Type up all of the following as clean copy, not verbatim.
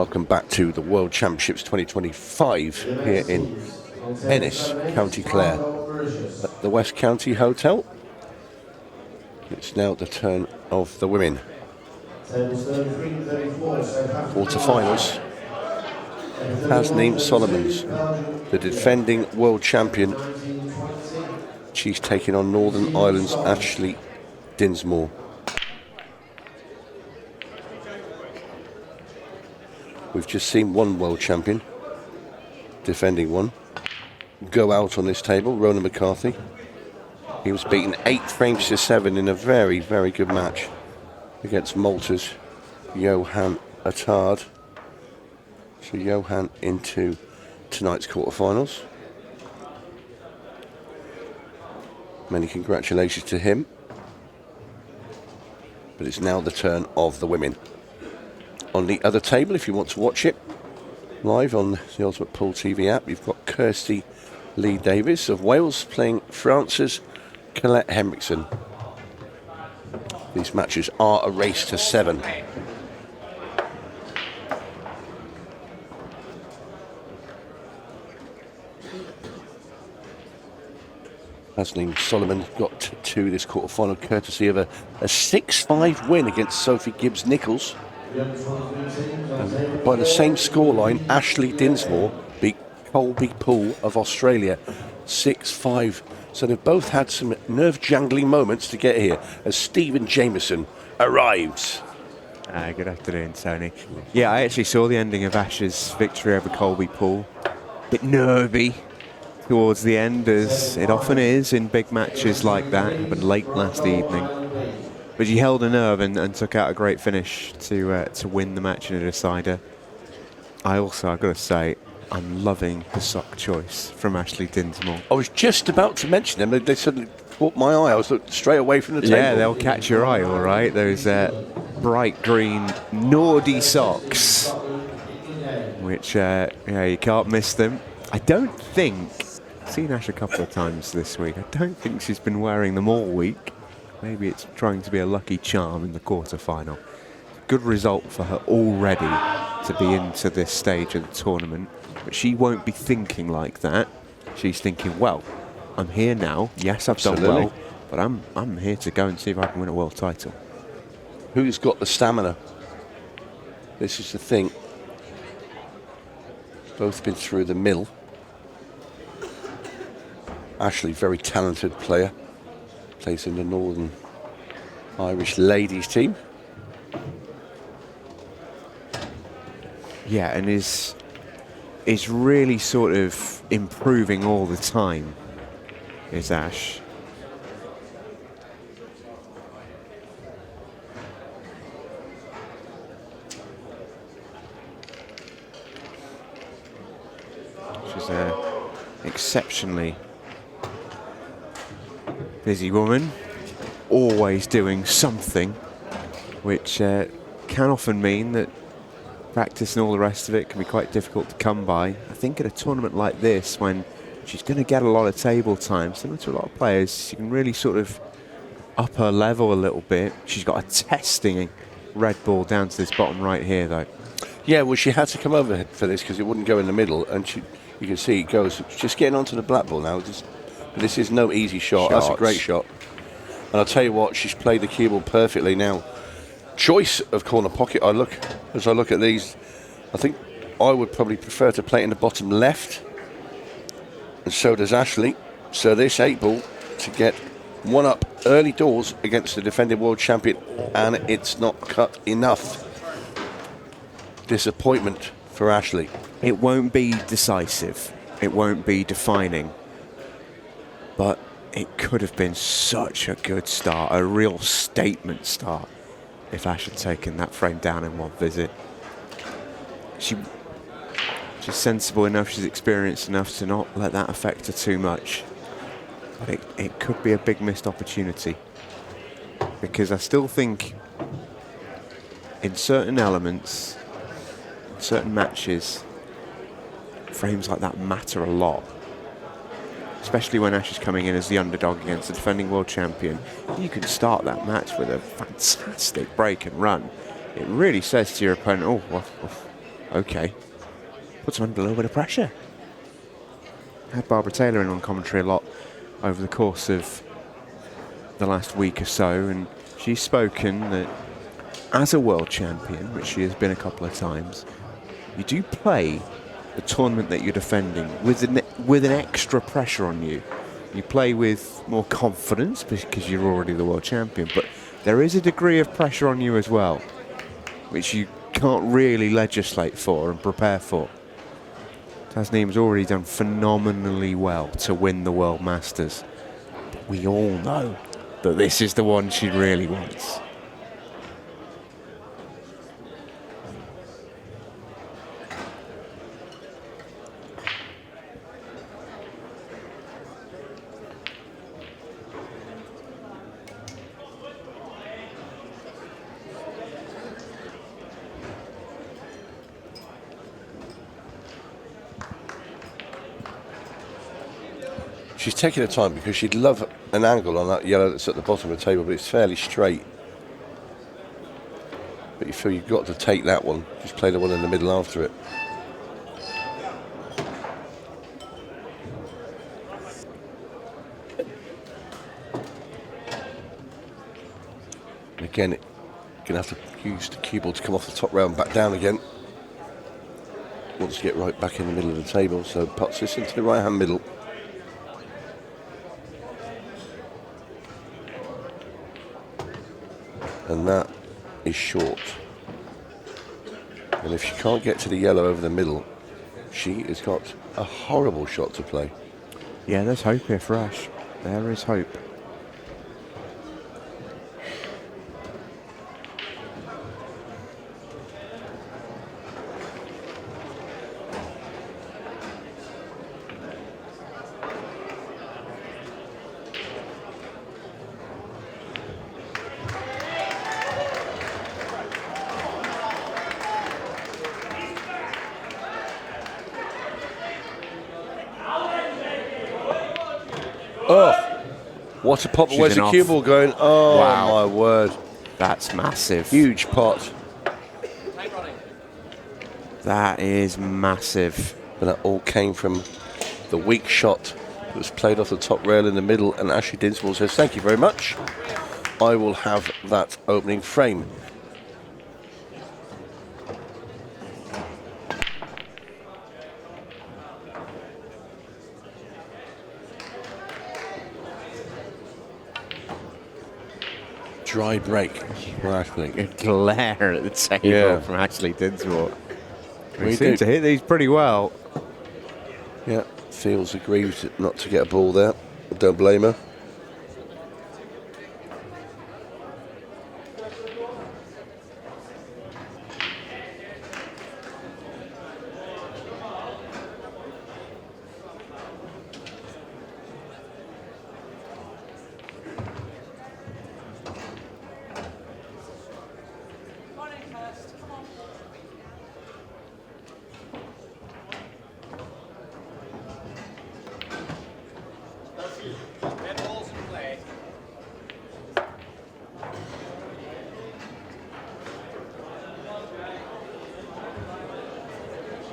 Welcome back to the World Championships 2025 here in Ennis, County Clare, at the West County Hotel. It's now the turn of the women. Quarter-finals. Tasneem Solomons, the defending world champion. She's taking on Northern Ireland's Ashleigh Dinsmore. We've just seen one world champion, defending one, go out on this table, Ronan McCarthy. He was beaten 8 frames to 7 in a very, very good match against Malta's Johan Attard. So Johan into tonight's quarterfinals. Many congratulations to him. But it's now the turn of the women. On the other table, if you want to watch it live on the Ultimate Pool TV app, you've got Kirsty Lee Davies of Wales playing France's Colette Henriksen. These matches are a race to 7. Tasneem Solomons got to this quarterfinal courtesy of a 6-5 win against Sophie Gibbs-Nichols. By the same scoreline, Ashleigh Dinsmore beat 𝗘𝗃𝗄𝗆 of Australia 6-5. So they've both had some nerve-jangling moments to get here as Stephen Jameson arrives. Good afternoon, Tony. Yeah, I actually saw the ending of Ash's victory over 𝗘𝗃𝗄𝗆. Bit nervy towards the end, as it often is in big matches like that. It happened late last evening. But she held a nerve and took out a great finish to win the match in a decider. I've got to say, I'm loving the sock choice from Ashleigh Dinsmore. I was just about to mention them. They suddenly caught my eye. I was straight away from the table. Yeah, they'll catch your eye, all right. Those bright green Nordy socks, which you can't miss them. I don't think, I've seen Ash a couple of times this week, I don't think she's been wearing them all week. Maybe it's trying to be a lucky charm in the quarter-final. Good result for her already to be into this stage of the tournament. But she won't be thinking like that. She's thinking, well, I'm here now. Yes, I've done well, but I'm here to go and see if I can win a world title. Who's got the stamina? This is the thing. Both been through the mill. Ashleigh, very talented player. Plays in the Northern Irish ladies team. Yeah, and is really sort of improving all the time, is Ash. She's an exceptionally busy woman, always doing something, which can often mean that practice and all the rest of it can be quite difficult to come by. I think at a tournament like this, when she's going to get a lot of table time, similar to a lot of players, she can really sort of up her level a little bit. She's got a testing red ball down to this bottom right here, though. Yeah, well, she had to come over for this because it wouldn't go in the middle, and you can see it goes. Just getting onto the black ball now. This is no easy shot. That's a great shot. And I'll tell you what, she's played the cue ball perfectly now. Choice of corner pocket. As I look at these, I think I would probably prefer to play it in the bottom left. And so does Ashleigh. So this 8-ball to get one up early doors against the defending world champion, and it's not cut enough. Disappointment for Ashleigh. It won't be decisive. It won't be defining. But it could have been such a good start, a real statement start, if Ash had taken that frame down in one visit. She's sensible enough, she's experienced enough to not let that affect her too much. But it could be a big missed opportunity. Because I still think in certain elements, certain matches, frames like that matter a lot. Especially when Ash is coming in as the underdog against the defending world champion. You can start that match with a fantastic break and run. It really says to your opponent, oh, well, Okay. Puts him under a little bit of pressure. Had Barbara Taylor in on commentary a lot over the course of the last week or so, and she's spoken that as a world champion, which she has been a couple of times, you do play the tournament that you're defending with an extra pressure on you. You play with more confidence because you're already the world champion, but there is a degree of pressure on you as well, which you can't really legislate for and prepare for. Tasneem's already done phenomenally well to win the World Masters. But we all know that this is the one she really wants. She's taking her time because she'd love an angle on that yellow that's at the bottom of the table, but it's fairly straight. But you feel you've got to take that one. Just play the one in the middle after it. And again, you're going to have to use the cue ball to come off the top rail and back down again. Wants to get right back in the middle of the table, so puts this into the right-hand middle. And that is short. And if she can't get to the yellow over the middle, she has got a horrible shot to play. Yeah, there's hope here for Ash. There is hope. Oh, what a pop. Where's the cue ball going? Oh, wow. My word. That's massive. Huge pot. That is massive. And that all came from the weak shot that was played off the top rail in the middle. And Ashleigh Dinsmore says, thank you very much. I will have that opening frame. Dry break for Ashleigh. A glare at the table from Ashleigh Dinsmore. We seem to hit these pretty well. Yeah, feels aggrieved not to get a ball there. Don't blame her.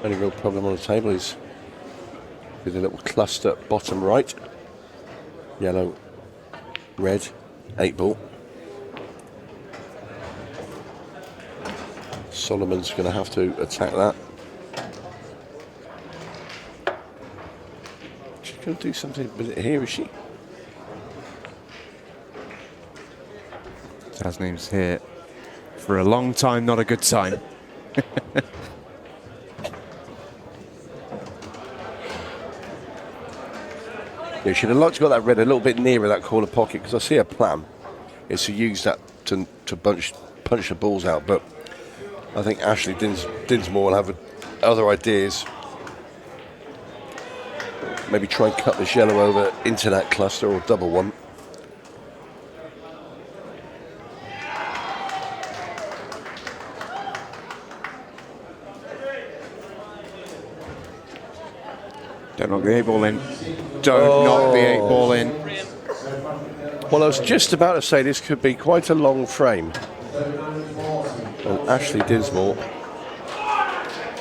Only real problem on the table is with a little cluster bottom right. Yellow, red, 8-ball. Solomon's going to have to attack that. She's going to do something with it here, is she? Tasneem's here for a long time, not a good sign. Yeah, she'd have liked to got that red a little bit nearer that corner pocket, because I see her plan is to use that to punch the balls out. But I think Ashleigh Dinsmore will have other ideas. Maybe try and cut this yellow over into that cluster or double one. Don't knock the 8-ball in. Don't knock the 8-ball in. Well, I was just about to say this could be quite a long frame. And Ashleigh Dinsmore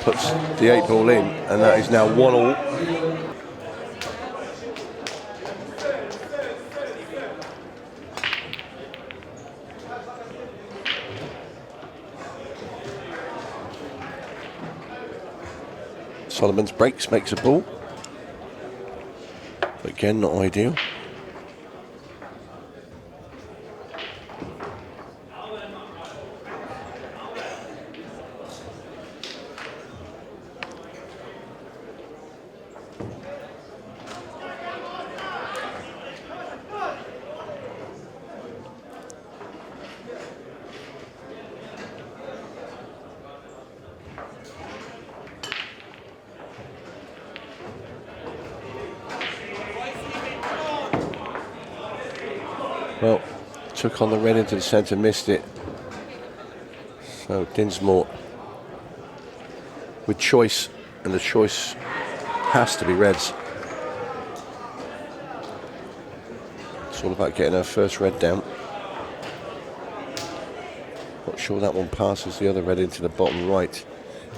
puts the 8-ball in, and that is now 1-all. Solomons breaks, makes a ball. But again, not ideal. Well, took on the red into the centre, missed it. So Dinsmore with choice, and the choice has to be reds. It's all about getting her first red down. Not sure that one passes the other red into the bottom right.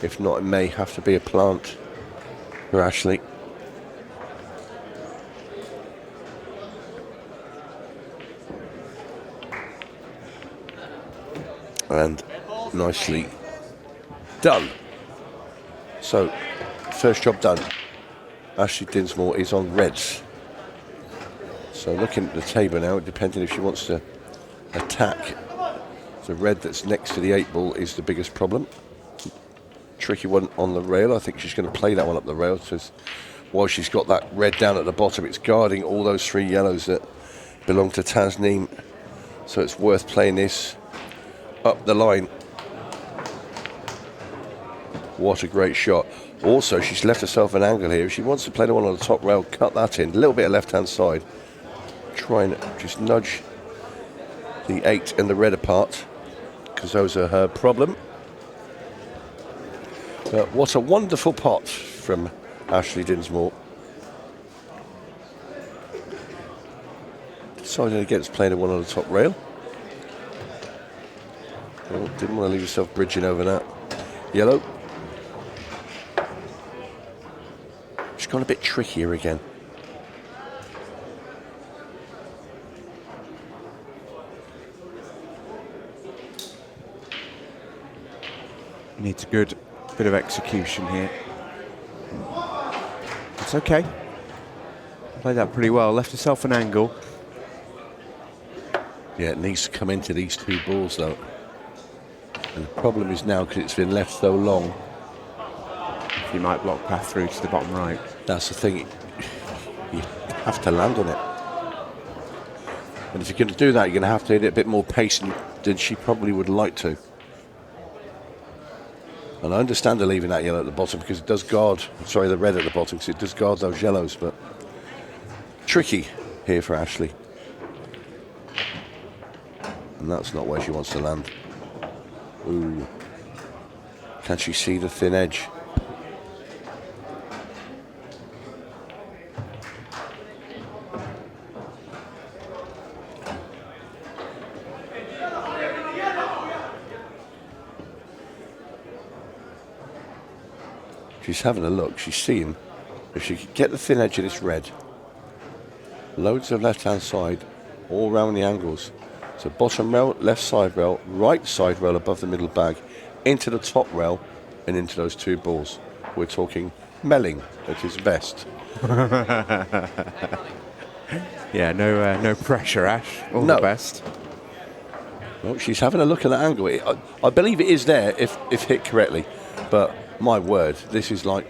If not, it may have to be a plant for Ashleigh. And nicely done. So, first job done. Ashleigh Dinsmore is on reds. So looking at the table now, depending if she wants to attack, the red that's next to the 8-ball is the biggest problem. Tricky one on the rail. I think she's going to play that one up the rail. So while she's got that red down at the bottom, it's guarding all those 3 yellows that belong to Tasneem. So it's worth playing this up the line. What a great shot. Also, she's left herself an angle here. If she wants to play the one on the top rail, cut that in. A little bit of left-hand side. Try and just nudge the 8 and the red apart, because those are her problem. But what a wonderful pot from Ashleigh Dinsmore. Decided against playing the one on the top rail. Well, didn't want to leave yourself bridging over that. Yellow. She's gone a bit trickier again. Needs a good bit of execution here. It's okay. Played that pretty well. Left herself an angle. Yeah, it needs to come into these 2 balls though. And the problem is now, because it's been left so long, You might block path through to the bottom right. that's the thing. You have to land on it. And if you're going to do that, you're going to have to hit it a bit more pace than she probably would like to. And I understand her leaving that yellow at the bottom because it does guard, sorry, the red at the bottom, because it does guard those yellows, but tricky here for Ashleigh. And that's not where she wants to land. Ooh. Can she see the thin edge? She's having a look, she's seeing if she could get the thin edge of this red. Loads of left-hand side, all round the angles. So bottom rail, left side rail, right side rail above the middle bag, into the top rail, and into those 2 balls. We're talking 𝗏𝗨ing at his best. Yeah, no pressure, Ash. All the best. Well, she's having a look at that angle. I believe it is there if hit correctly, but my word, this is like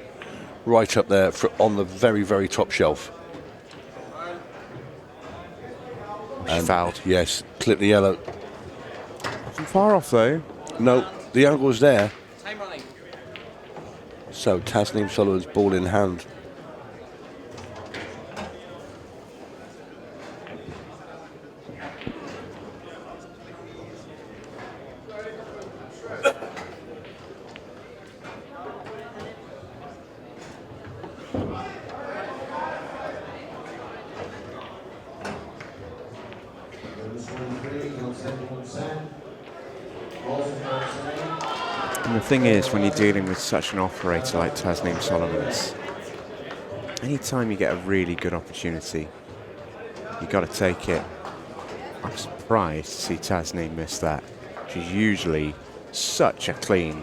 right up there on the very, very top shelf. She fouled. Yes, clip the yellow. Wasn't far off though. No, the angle's there. So Tasneem Solomons ball in hand. And the thing is, when you're dealing with such an operator like Tasneem Solomons, anytime you get a really good opportunity, you've got to take it. I'm surprised to see Tasneem miss that. She's usually such a clean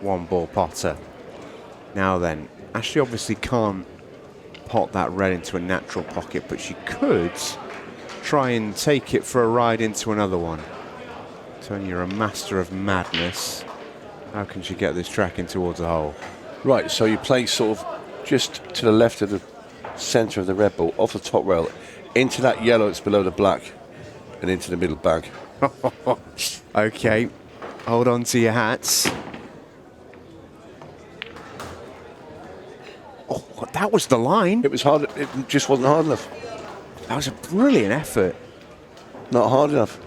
one-ball potter. Now then, Ashleigh obviously can't pot that red into a natural pocket, but she could try and take it for a ride into another one. Tony, you're a master of madness. How can she get this track in towards the hole? Right, so you play sort of just to the left of the centre of the red ball, off the top rail, into that yellow that's below the black, and into the middle bag. Okay, hold on to your hats. Oh, that was the line. It was hard, it just wasn't hard enough. That was a brilliant effort. Not hard enough.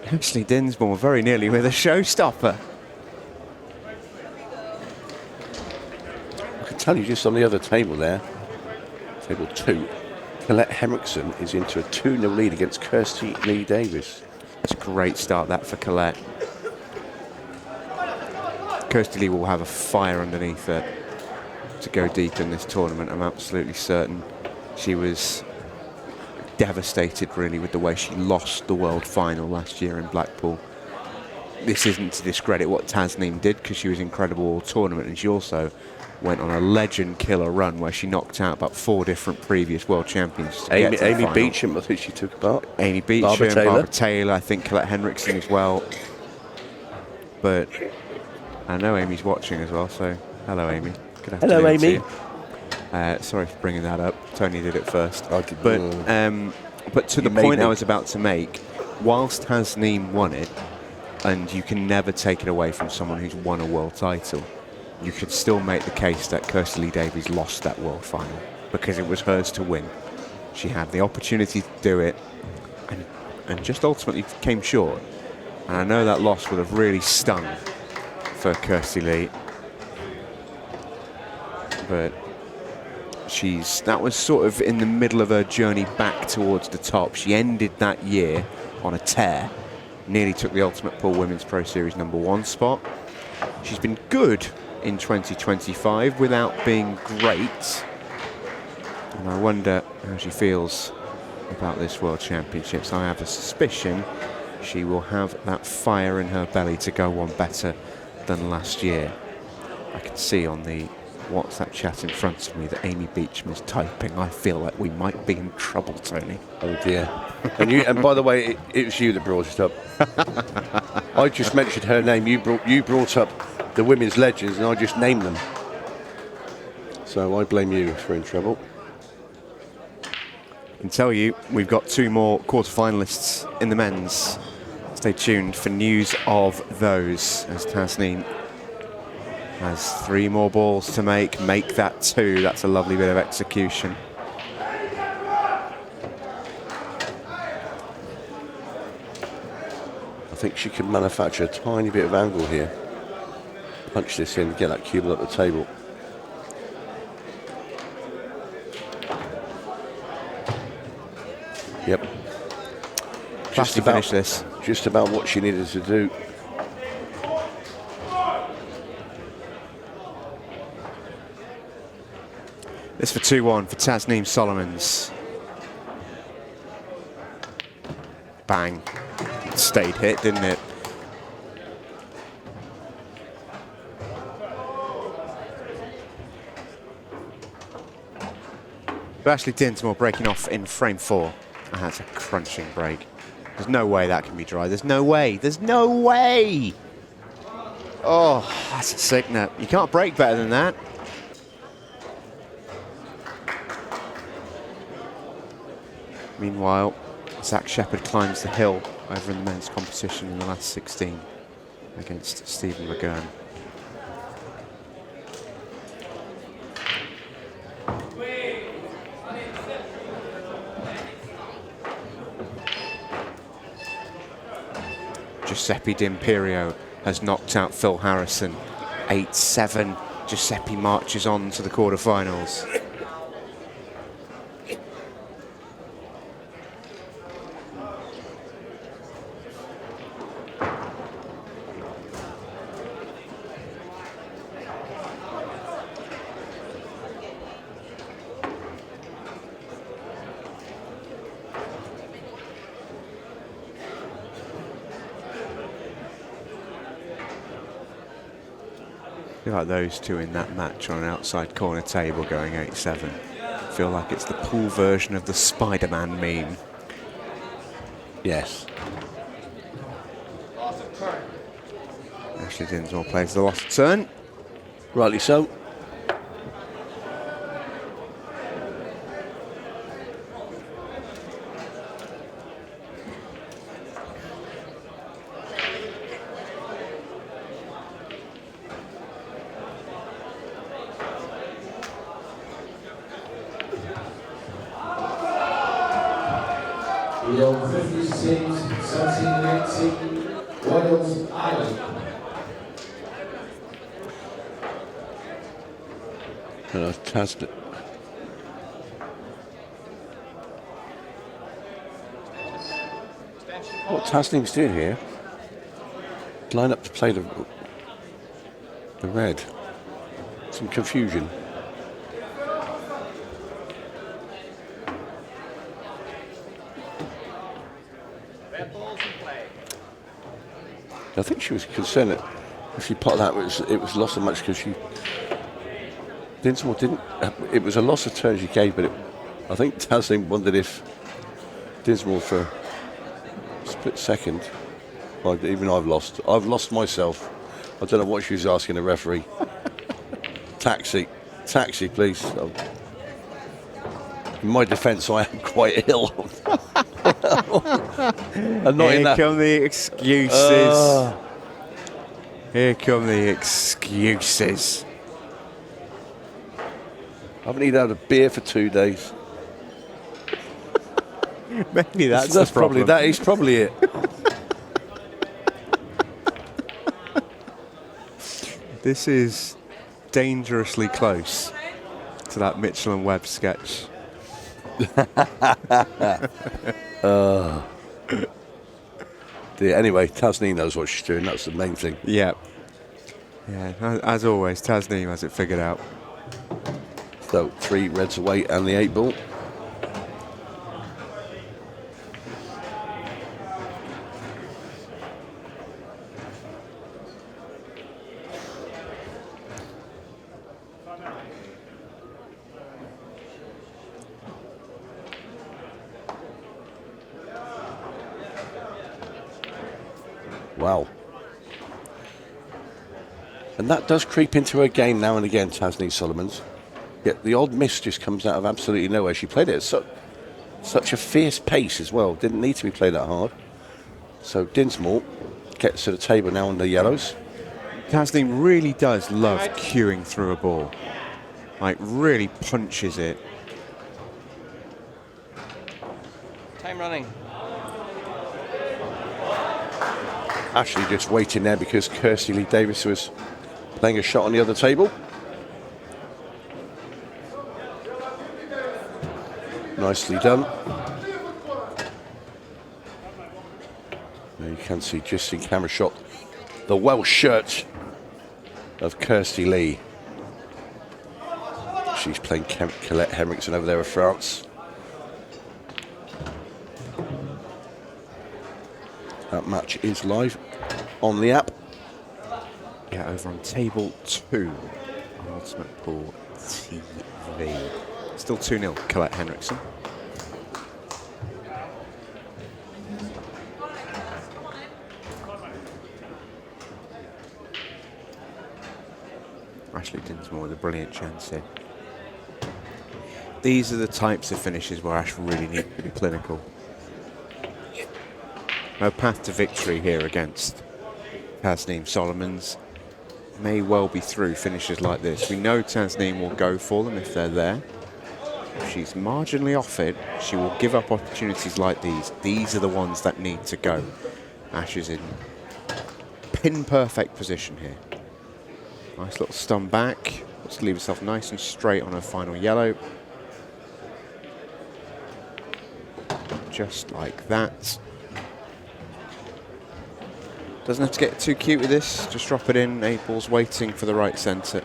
Ashleigh Dinsmore very nearly with a showstopper. I can tell you just on the other table there, table 2, Colette Henriksen is into a 2-0 lead against Kirsty Lee Davis. It's a great start that for Colette. Kirsty Lee will have a fire underneath her to go deep in this tournament, I'm absolutely certain. She was devastated really with the way she lost the world final last year in Blackpool. This isn't to discredit what Tasneem did, because she was incredible all tournament, and she also went on a legend killer run where she knocked out about 4 different previous world champions to get to the Amy final. Beecham, I think she took part. Amy Beecham, Barbara Taylor, I think Colette Henriksen as well. But I know Amy's watching as well, so hello Amy. Good afternoon. Hello Amy. Sorry for bringing that up. Tony did it first. I did. But to the point I was about to make, whilst Tasneem won it, and you can never take it away from someone who's won a world title, you could still make the case that Kirsty Lee Davies lost that world final because it was hers to win. She had the opportunity to do it and just ultimately came short. And I know that loss would have really stung for Kirsty Lee. But that was sort of in the middle of her journey back towards the top. She ended that year on a tear. Nearly took the Ultimate Pool Women's Pro Series #1 spot. She's been good in 2025 without being great. And I wonder how she feels about this World Championships. I have a suspicion she will have that fire in her belly to go on better than last year. I can see on the WhatsApp chat in front of me that Amy Beecham is typing. I feel like we might be in trouble, Tony. Oh dear. And by the way, it was you that brought it up. I just mentioned her name. You brought up the women's legends, and I just named them. So I blame you for in trouble. I can tell you, we've got 2 more quarter-finalists in the men's. Stay tuned for news of those, as Tasneem has 3 more balls to make that 2. That's a lovely bit of execution. I think she can manufacture a tiny bit of angle here. Punch this in, get that cue ball up the table. Yep. Just to finish this. Just about what she needed to do. This for 2-1 for Tasneem Solomons. Bang. It stayed hit, didn't it? Ashleigh Dinsmore breaking off in frame 4. And that's a crunching break. There's no way that can be dry. There's no way. There's no way. Oh, that's a sickener. You can't break better than that. Meanwhile, Zach Shepherd climbs the hill over in the men's competition in the last 16 against Stephen McGurn. Giuseppe D'Imperio has knocked out Phil Harrison. 8-7. Giuseppe marches on to the quarterfinals. feel like those two in that match on an outside corner table going 8-7. Feel like it's the pool version of the Spider-Man meme. Yes. Ashleigh Dinsmore plays the lost turn. Rightly so. Wheel 56, 17-18, Wales Island. Tasneem. What Tasneem's doing here? Line up to play the red. Some confusion. I think she was concerned that if she pot that, it was lost so much because Dinsmore didn't. It was a loss of turn she gave, but I think Tasneem wondered if Dinsmore for a split second. Well, even I've lost myself. I don't know what she was asking the referee. Taxi, please. In my defence, I am quite ill. And not Here come the excuses. Here come the excuses. I haven't even had a beer for 2 days. Maybe that's the probably problem. that is probably it. This is dangerously close to that Mitchell and Webb sketch. Dear. Anyway, Tasneem knows what she's doing. That's the main thing. Yeah. Yeah, as always, Tasneem has it figured out. So 3 reds away and the 8 ball. Wow. And that does creep into her game now and again, Tasneem Solomons. Yet the odd miss just comes out of absolutely nowhere. She played it at such a fierce pace as well. Didn't need to be played that hard. So Dinsmore gets to the table now on the yellows. Tasneem really does love queuing through a ball. Like, really punches it. Time running. Ashleigh just waiting there because Kirsty Lee Davis was playing a shot on the other table. Nicely done. There you can see just in camera shot the Welsh shirt of Kirsty Lee. She's playing Colette Henriksen over there of France. That match is live on the app. Yeah, over on table 2 on Ultimate Pool TV. Still 2-0, Colette Henriksen. Ashleigh Dinsmore with a brilliant chance here. These are the types of finishes where Ash really needs to be clinical. Her path to victory here against Tasneem Solomons may well be through finishes like this. We know Tasneem will go for them if they're there. If she's marginally off it, she will give up opportunities like these. These are the ones that need to go. Ash is in pin-perfect position here. Nice little stun back. Let's leave herself nice and straight on her final yellow. Just like that. Doesn't have to get too cute with this. Just drop it in. 8 ball's waiting for the right centre.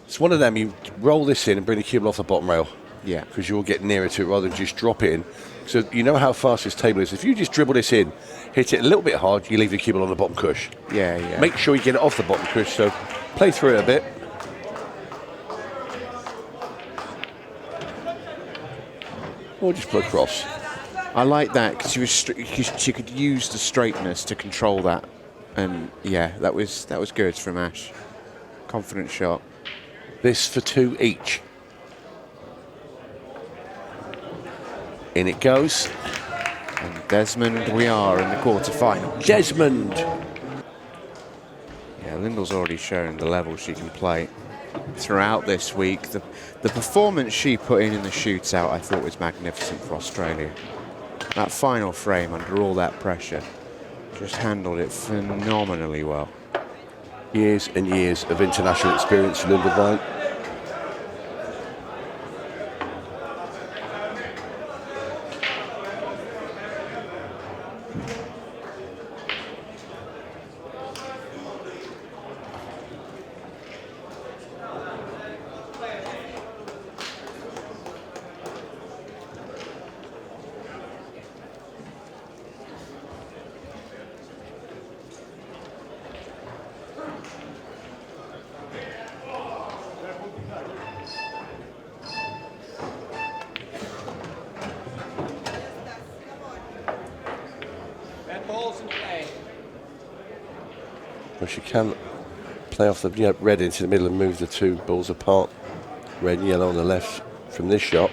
It's one of them, you roll this in and bring the cue ball off the bottom rail. Yeah. Because you'll get nearer to it rather than just drop it in. So you know how fast this table is. If you just dribble this in, hit it a little bit hard, you leave the cue ball on the bottom cush. Yeah. Make sure you get it off the bottom cush, so play through it a bit. Or just play across. I like that because she could use the straightness to control that. And yeah, that was good from Ash. Confident shot. This for 2 each. In it goes. And Desmond, we are in the quarter-final. Desmond. Yeah, Lyndall's already shown the level she can play throughout this week. The performance she put in the shootout, I thought, was magnificent for Australia. That final frame, under all that pressure, just handled it phenomenally well. Years and years of international experience for Lyndall Vine. Well, she can play off the red into the middle and move the two balls apart. Red and yellow on the left from this shot.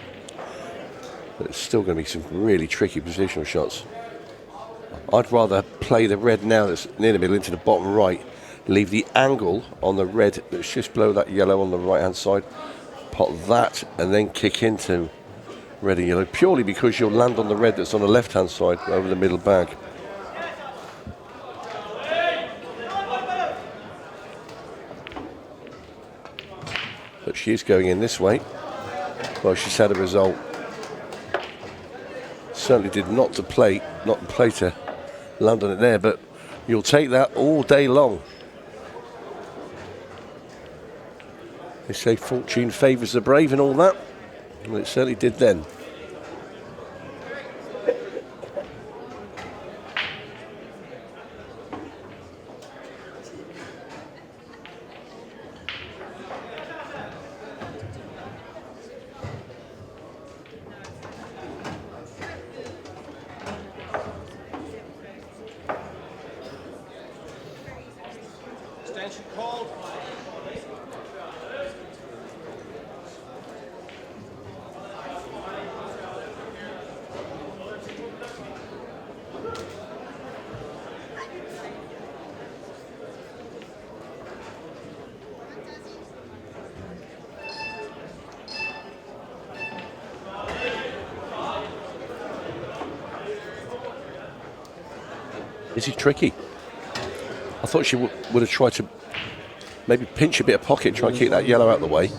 But it's still going to be some really tricky positional shots. I'd rather play the red now that's near the middle into the bottom right. Leave the angle on the red that's just below that yellow on the right-hand side. Pot that and then kick into red and yellow. Purely because you'll land on the red that's on the left-hand side over the middle bag. But she is going in this way. Well, she's had a result. Certainly did not to play to land on it there, but you'll take that all day long. They say fortune favours the brave and all that. Well, it certainly did then. Is he tricky? I thought she would have tried to maybe pinch a bit of pocket, try and keep that yellow out of the way.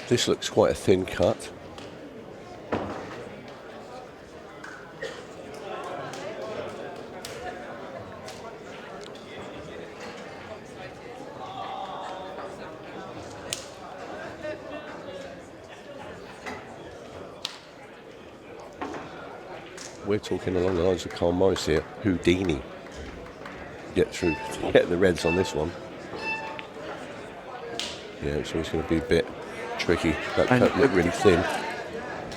This looks quite a thin cut. We're talking along the lines of 𝗏𝗏𝗃 here. Houdini. Get through, get the reds on this one. Yeah, it's always going to be a bit tricky. That cut looked really thin.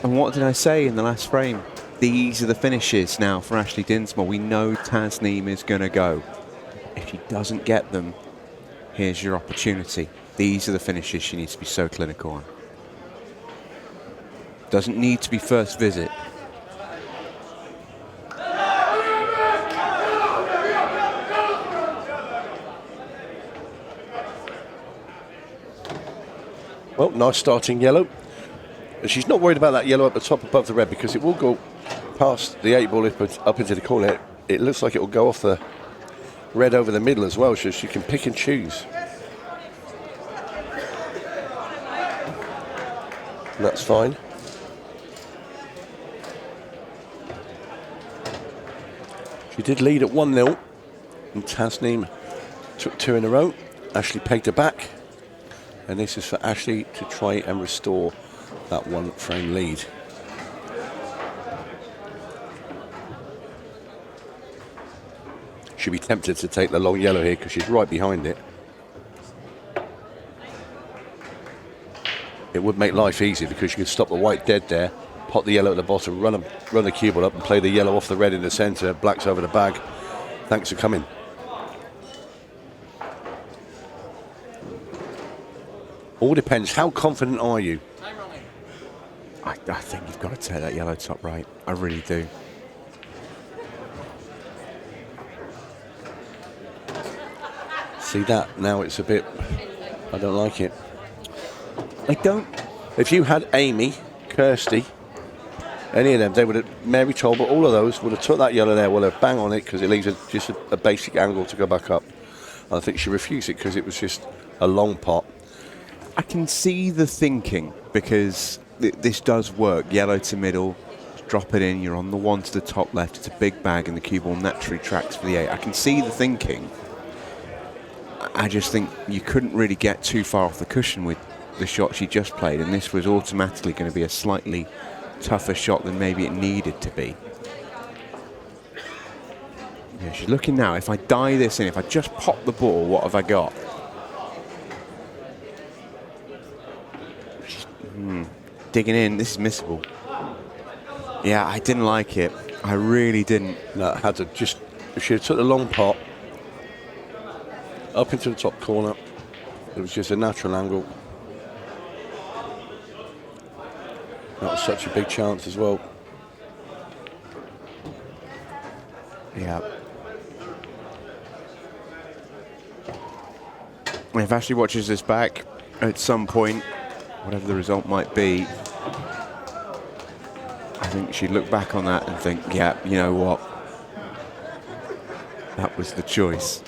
And what did I say in the last frame? These are the finishes now for Ashleigh Dinsmore. We know Tasneem is going to go. If she doesn't get them, here's your opportunity. These are the finishes she needs to be so clinical on. Doesn't need to be first visit. Well, nice starting yellow. And she's not worried about that yellow at the top above the red because it will go past the 8 ball up into the corner. It looks like it will go off the red over the middle as well, so she can pick and choose. And that's fine. She did lead at 1-0, and Tasneem took 2 in a row. Ashleigh pegged her back. And this is for Ashleigh to try and restore that 1-frame lead. She'll be tempted to take the long yellow here because she's right behind it. It would make life easy because you could stop the white dead there, pot the yellow at the bottom, run the cue ball up and play the yellow off the red in the centre. Black's over the bag. Thanks for coming. All depends. How confident are you? I think you've got to take that yellow top right. I really do. See that? Now it's a bit... I don't like it. I don't... If you had Amy, Kirsty, any of them, they would have... 𝗪𝗁𝗀𝗵𝗵, all of those would have took that yellow there, would have bang on it because it leaves just a basic angle to go back up. And I think she refused it because it was just a long pot. I can see the thinking because this does work. Yellow to middle, drop it in, you're on the 1 to the top left. It's a big bag and the cue ball naturally tracks for the 8. I can see the thinking. I just think you couldn't really get too far off the cushion with the shot she just played, and this was automatically going to be a slightly tougher shot than maybe it needed to be. Yeah, she's looking now. If I die this in, if I just pop the ball, what have I got? She's, digging in. This is missable. Yeah, I didn't like it. I really didn't. No, had to just... If she had took the long pot up into the top corner, it was just a natural angle. That was such a big chance as well. Yeah. If Ashleigh watches this back at some point, whatever the result might be, I think she'd look back on that and think, yeah, you know what? That was the choice.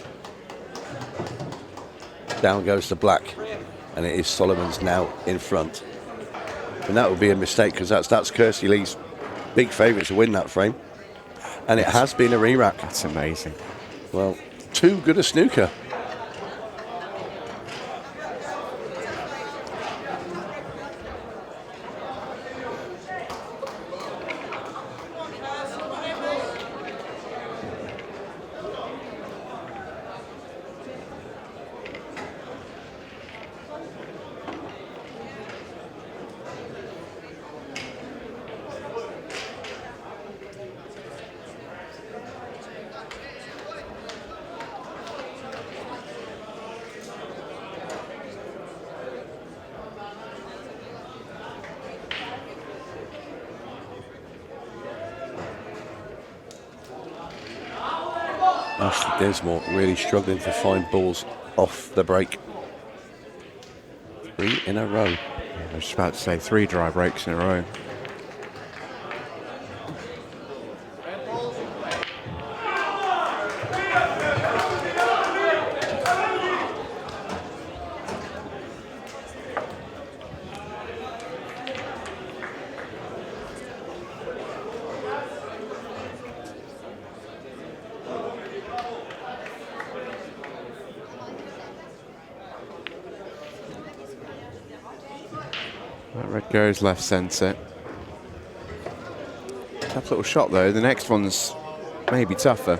Down goes to black, and it is Solomons now in front. And that would be a mistake because that's 𝗪𝘁𝗃𝗃 Lee's big favourite to win that frame. And it has been a re-rack. That's amazing. Well, too good a snooker. Ashleigh Dinsmore really struggling to find balls off the break. 3 in a row. Yeah, I was just about to say 3 dry breaks in a row. That red goes left centre. Tough little shot though. The next one's maybe tougher.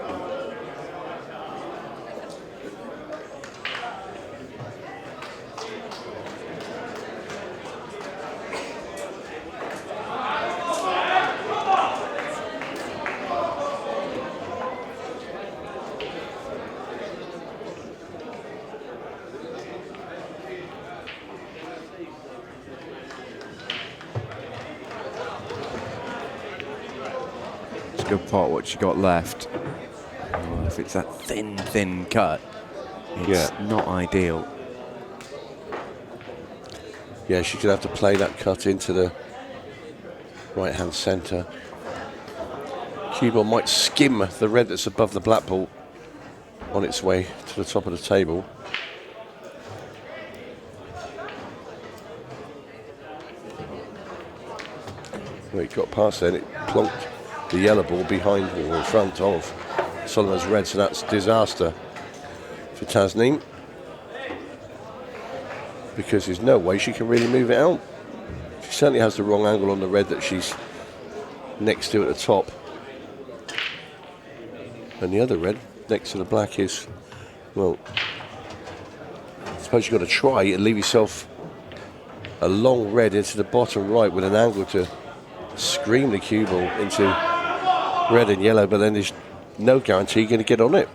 Good pot, what she got left. Oh, if it's that thin cut, it's not ideal. Yeah, she could have to play that cut into the right-hand centre. Cue ball might skim the red that's above the black ball on its way to the top of the table. Well, it got past there and it plonked the yellow ball behind or in front of Solomon's red, so that's disaster for Tasneem. because there's no way she can really move it out. She certainly has the wrong angle on the red that she's next to at the top. And the other red next to the black is, well, I suppose you've got to try and leave yourself a long red into the bottom right with an angle to scream the cue ball into red and yellow, but then there's no guarantee you're going to get on it.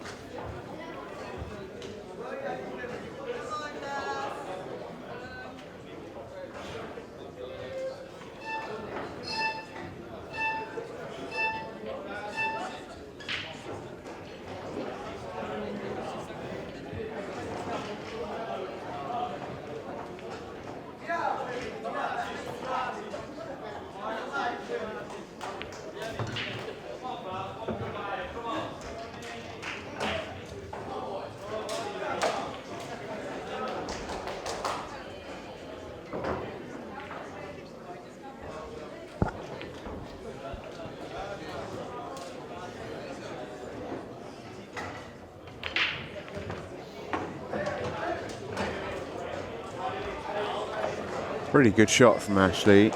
Pretty good shot from Ashleigh.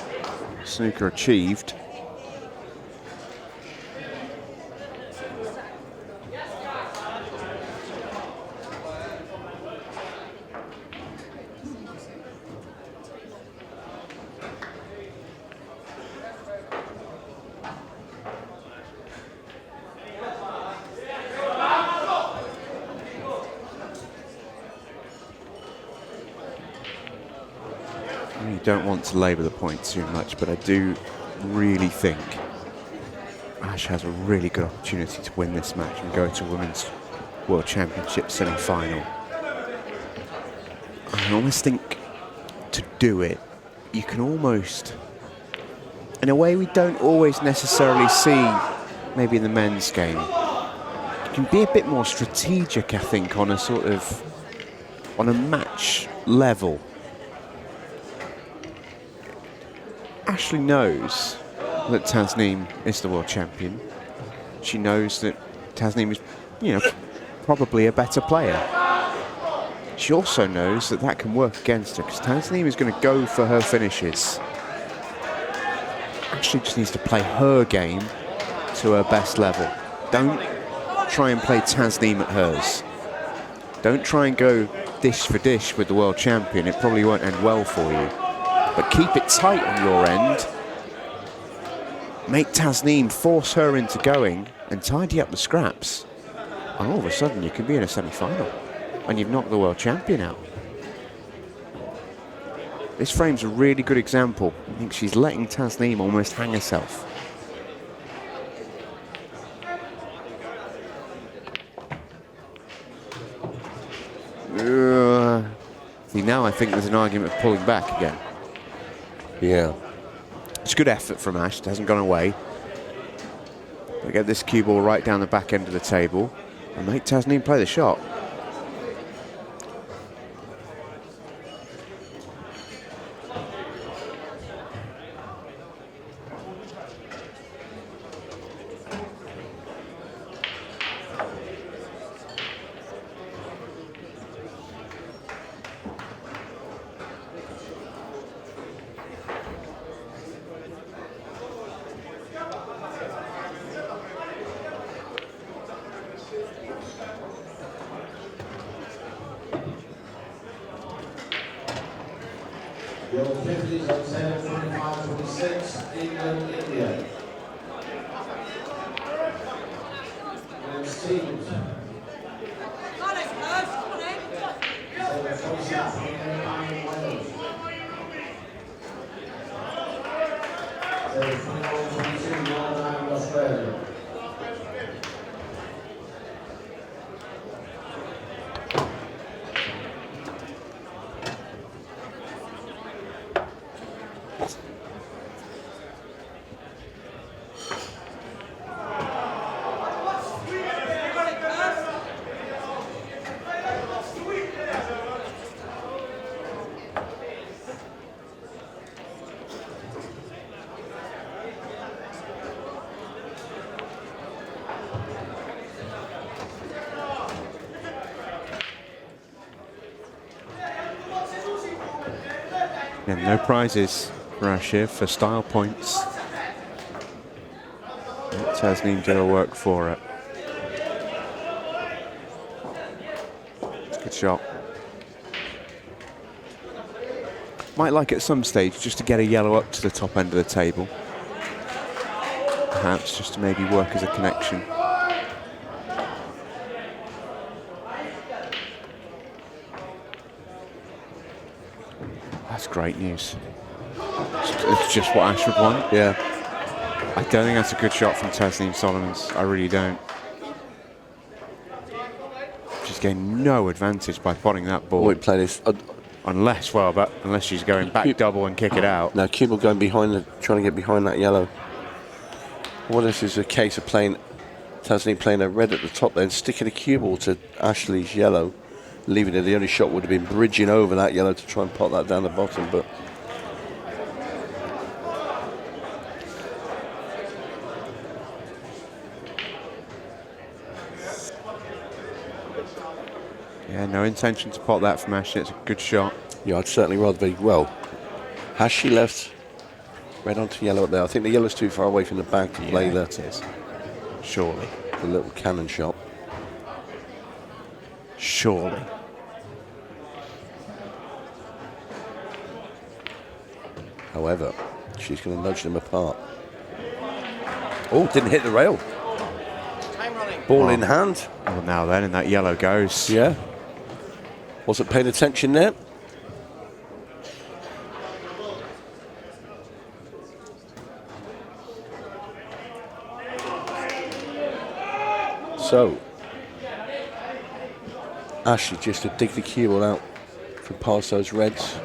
Snooker achieved. Don't want to labour the point too much, but I do really think Ash has a really good opportunity to win this match and go to Women's World Championship semi-final. I almost think to do it, you can almost, in a way we don't always necessarily see maybe in the men's game, you can be a bit more strategic, I think, on a sort of, on a match level. Ashleigh knows that Tasneem is the world champion. She knows that Tasneem is, you know, probably a better player. She also knows that that can work against her because Tasneem is going to go for her finishes. Ashleigh just needs to play her game to her best level. Don't try and play Tasneem at hers. Don't try and go dish for dish with the world champion. It probably won't end well for you. But keep it tight on your end. Make Tasneem force her into going and tidy up the scraps. And all of a sudden you can be in a semi-final and you've knocked the world champion out. This frame's a really good example. I think she's letting Tasneem almost hang herself. See, now I think there's an argument of pulling back again. Yeah. It's a good effort from Ash. It hasn't gone away. They get this cue ball right down the back end of the table and make Tasneem play the shot. Your 50s on 10, 25, 26, England, India. Women's teams. 7:26, England, Wales. 7:21, 22, Northern Australia. And no prizes for 𝗪𝗁𝗡 for style points. Let Tasneem do her work for it. It's a good shot. Might like at some stage just to get a yellow up to the top end of the table. Perhaps just to maybe work as a connection. That's great news. It's just what Ash would want. Yeah. I don't think that's a good shot from Tasneem Solomons. I really don't. She's gained no advantage by potting that ball. We play this. Unless, well, but unless she's going back double and kick it out. No, 𝗃𝗲𝗃𝗵 going behind, trying to get behind that yellow. Well, this is a case of playing Tasneem playing a red at the top, then sticking a cue ball to Ashleigh's yellow, leaving it. The only shot would have been bridging over that yellow to try and pot that down the bottom, but. Yeah, no intention to pot that from Ashleigh. It's a good shot. Yeah, I'd certainly rather be. Well, has she left red onto yellow up there? I think the yellow's too far away from the bag to play that. It is. Surely. The little cannon shot. Surely. However, she's going to nudge them apart. Oh, didn't hit the rail. Time running. Ball in hand. Well, now then, and that yellow goes. Yeah. Wasn't paying attention there. So, Ashleigh just to dig the cue ball out from past those reds.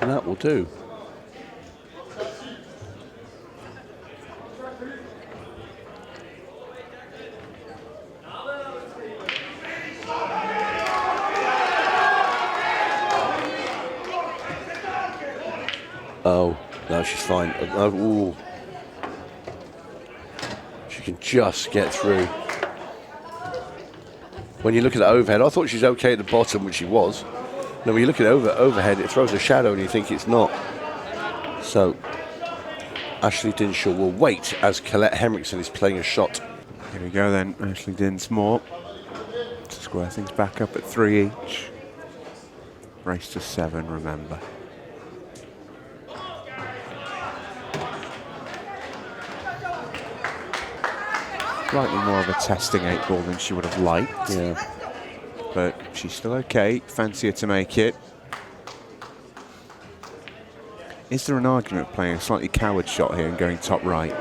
And that will do. Oh, no, she's fine. Ooh. She can just get through. When you look at the overhead, I thought she's okay at the bottom, which she was. Now, when you look at overhead, it throws a shadow and you think it's not. So, Ashleigh Dinsmore will wait as Colette Henriksen is playing a shot. Here we go then, Ashleigh Dinsmore to square things back up at 3 each. Race to 7, remember. Slightly more of a testing 8-ball than she would have liked. Yeah. But she's still okay. Fancier to make it. Is there an argument of playing a slightly coward shot here and going top right?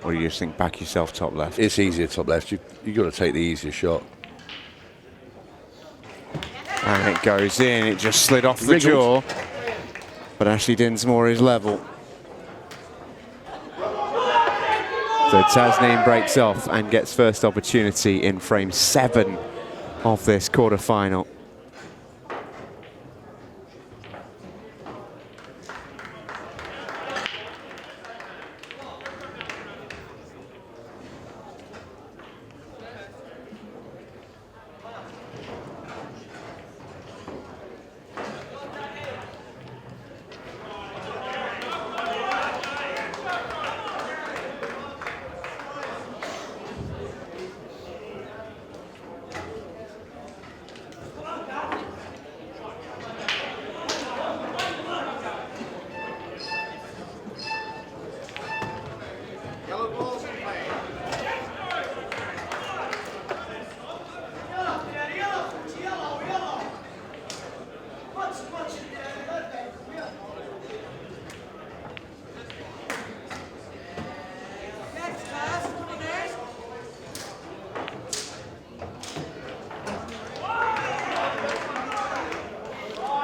Or do you just think back yourself top left? It's easier top left. You've got to take the easier shot. And it goes in. It just slid off the jaw. But Ashleigh Dinsmore is level. So Tasneem breaks off and gets first opportunity in frame 7 of this quarterfinal.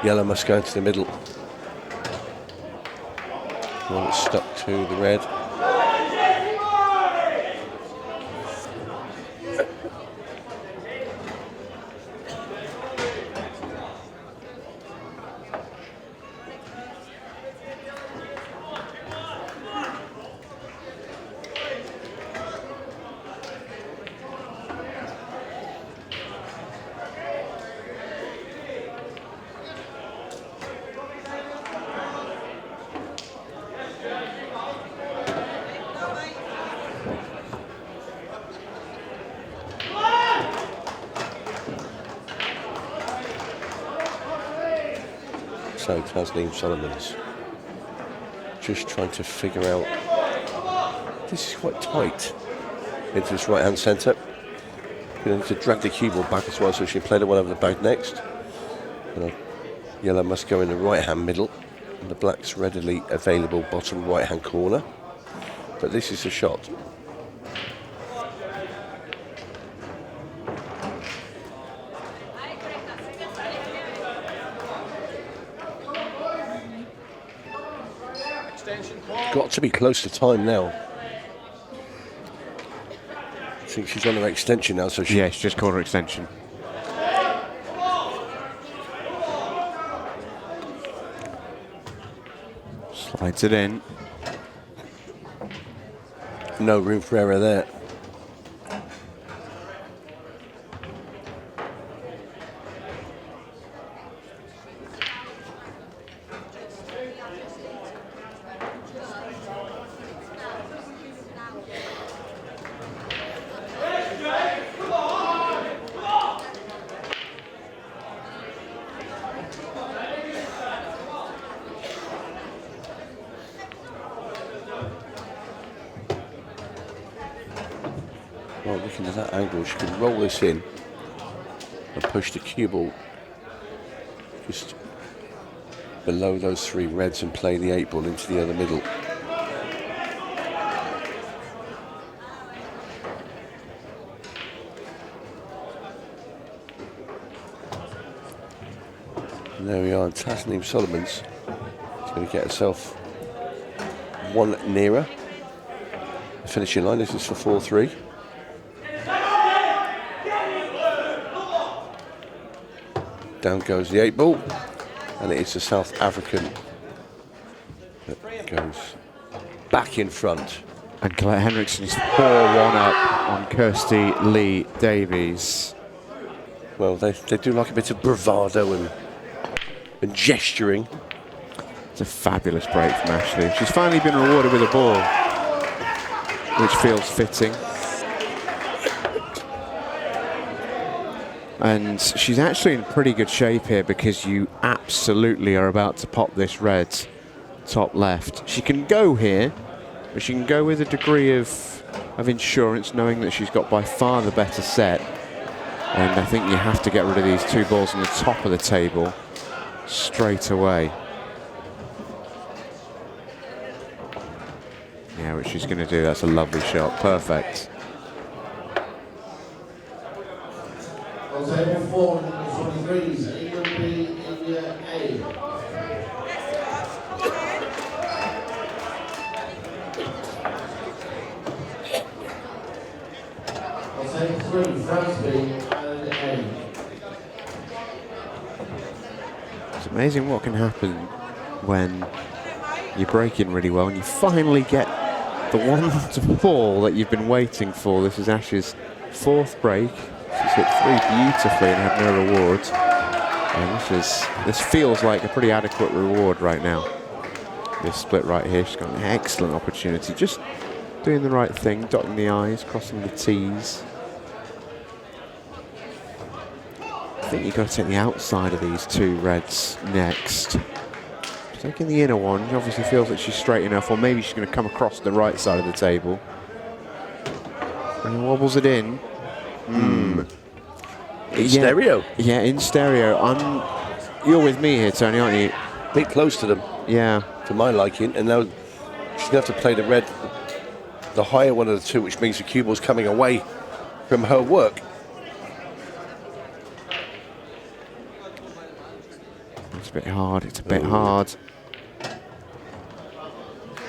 Yellow must go into the middle. Well, it's stuck to the red. So Tasneem Solomons just trying to figure out. This is quite tight into this right-hand centre. You need to drag the cue ball back as well, so she can play the one over the back next. And yellow must go in the right-hand middle, and the black's readily available bottom right-hand corner. But this is the shot. Got to be close to time now. I think she's on her extension now, so she... Yeah, she's just called her extension. Slides it in. No room for error there. Well, looking at that angle, she can roll this in and push the cue ball just below those three reds and play the 8 ball into the other middle. And there we are, and Tasneem Solomons is going to get herself one nearer the finishing line. This is for 4-3. Down goes the 8 ball, and it is the South African that goes back in front. And Colette Henriksen is 4-1 up on Kirsty Lee Davies. Well, they do like a bit of bravado and gesturing. It's a fabulous break from Ashleigh. She's finally been rewarded with a ball, which feels fitting. And she's actually in pretty good shape here, because you absolutely are about to pop this red top left. She can go here, but she can go with a degree of insurance, knowing that she's got by far the better set. And I think you have to get rid of these 2 balls on the top of the table straight away. Yeah, which she's going to do. That's a lovely shot. Perfect. On table 4, number 23, England B, India A. On table 3, France B, Ireland A. It's amazing what can happen when you break in really well and you finally get the one to ball that you've been waiting for. This is Ash's 4th break. She's hit 3 beautifully and had no reward. And this feels like a pretty adequate reward right now. This split right here, she's got an excellent opportunity. Just doing the right thing, dotting the I's, crossing the T's. I think you've got to take the outside of these 2 reds next. Taking the inner one, she obviously feels that she's straight enough, or maybe she's going to come across the right side of the table. And wobbles it in. In stereo. Yeah, in stereo. You're with me here, Tony, aren't you? A bit close to them. Yeah. To my liking. And now she's going to have to play the red, the higher one of the 2, which means the cue ball's coming away from her work. It's a bit hard. It's a bit hard.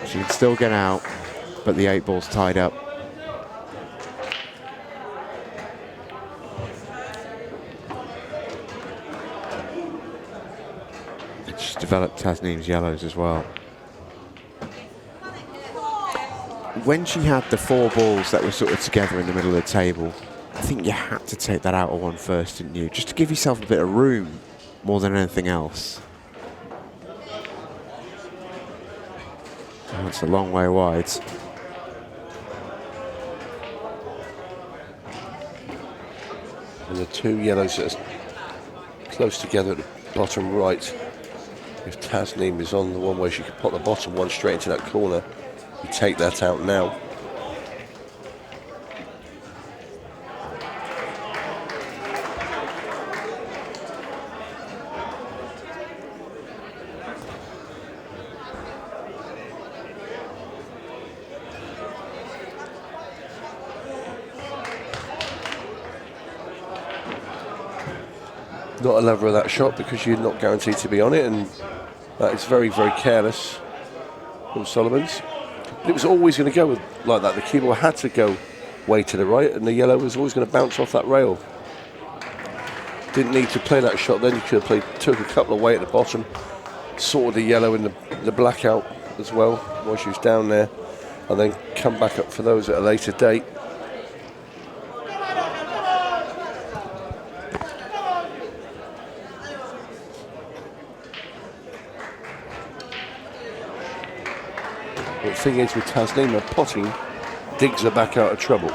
She can still get out, but the 8 ball's tied up. She's developed Tasneem's yellows as well. When she had the 4 balls that were sort of together in the middle of the table, I think you had to take that outer one first, didn't you? Just to give yourself a bit of room more than anything else. Oh, it's a long way wide. And the 2 yellows that are close together at the bottom right. If Tasneem is on the one where she could put the bottom one straight into that corner, you take that out now. Not a lover of that shot because you're not guaranteed to be on it, and that is very, very careless from Solomons. But it was always going to go like that. The cue ball had to go way to the right, and the yellow was always going to bounce off that rail. Didn't need to play that shot then. You could have played, took a couple away at the bottom, sorted the yellow and the black out as well while she was down there, and then come back up for those at a later date. The thing is with Tasneem, her potting digs her back out of trouble.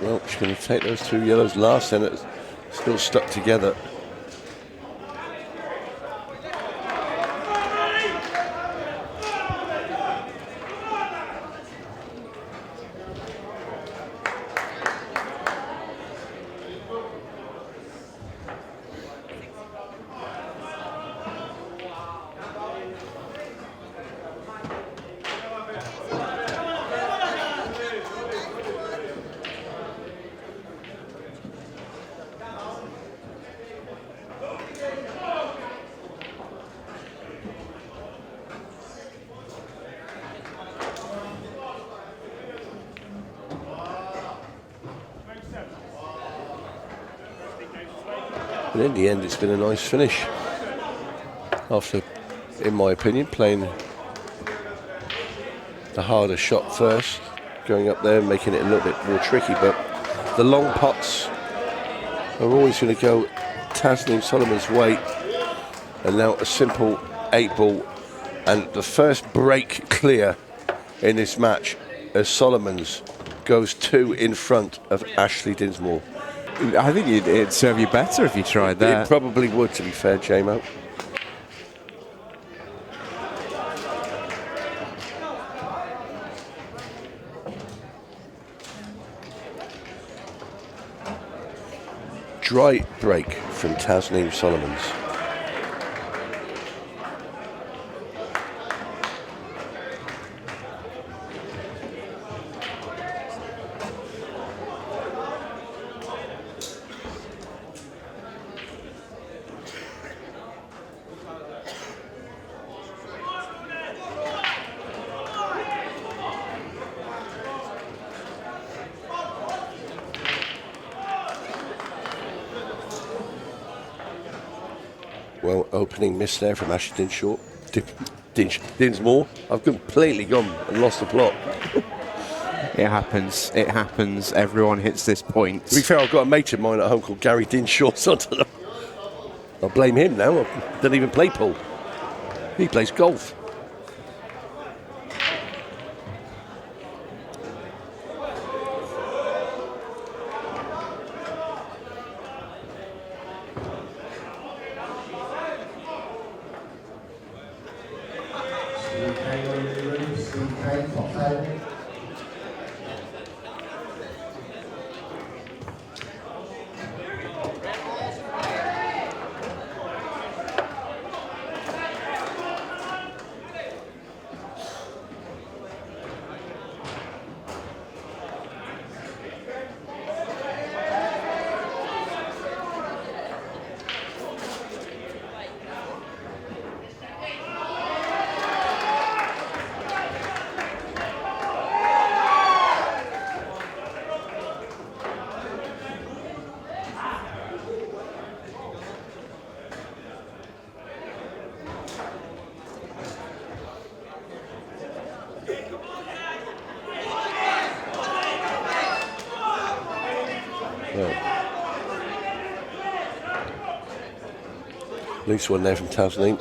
Well, she's going to take those two yellows last, and it's still stuck together. But in the end, it's been a nice finish. After, in my opinion, playing the harder shot first, going up there and making it a little bit more tricky. But the long putts are always going to go Tasneem Solomons' way. And now a simple 8-ball. And the first break clear in this match as Solomons goes 2 in front of Ashleigh Dinsmore. I think it'd serve you better if you tried that. It probably would, to be fair, J-Mo. Dry break from Tasneem Solomons. Well, opening miss there from Ashleigh Dinsmore. I've completely gone and lost the plot. It happens. It happens. Everyone hits this point. To be fair, I've got a mate of mine at home called Gary Dinshaw, so I'll blame him now. I don't even play pool. He plays golf. Well, loose one there from Tasneem.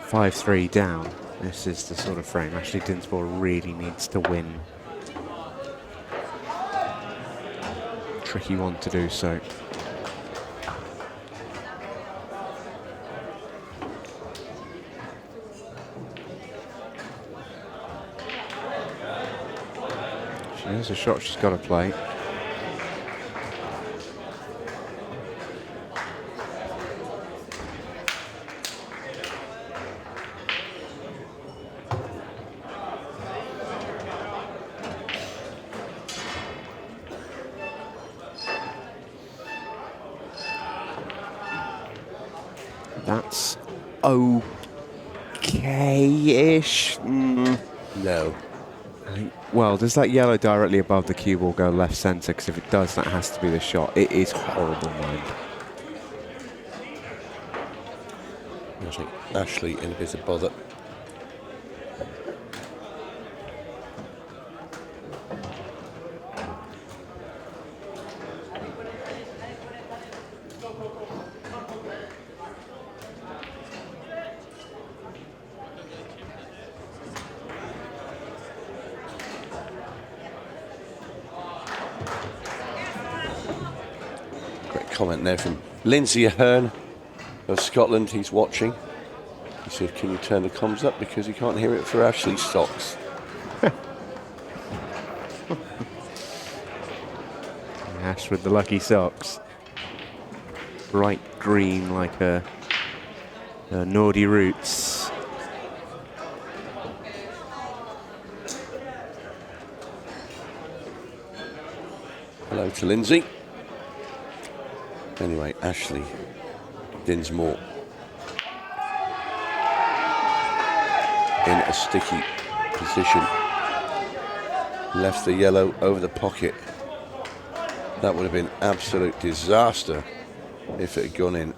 Five-3 down. This is the sort of frame Ashleigh Dinsmore really needs to win. Tricky one to do so. She has a shot she's got to play. That's okay-ish. No. Well, does that yellow directly above the cue ball go left centre? Because if it does, that has to be the shot. It is horrible, man. I think Ashleigh in a bit of bother. Comment there from Lindsay Ahern of Scotland. He's watching. He said, can you turn the comms up because you can't hear it for Ashleigh's socks. Ash with the lucky socks. Bright green like a naughty roots. Hello to Lindsay. Anyway, Ashleigh Dinsmore in a sticky position. Left the yellow over the pocket. That would have been absolute disaster if it had gone in.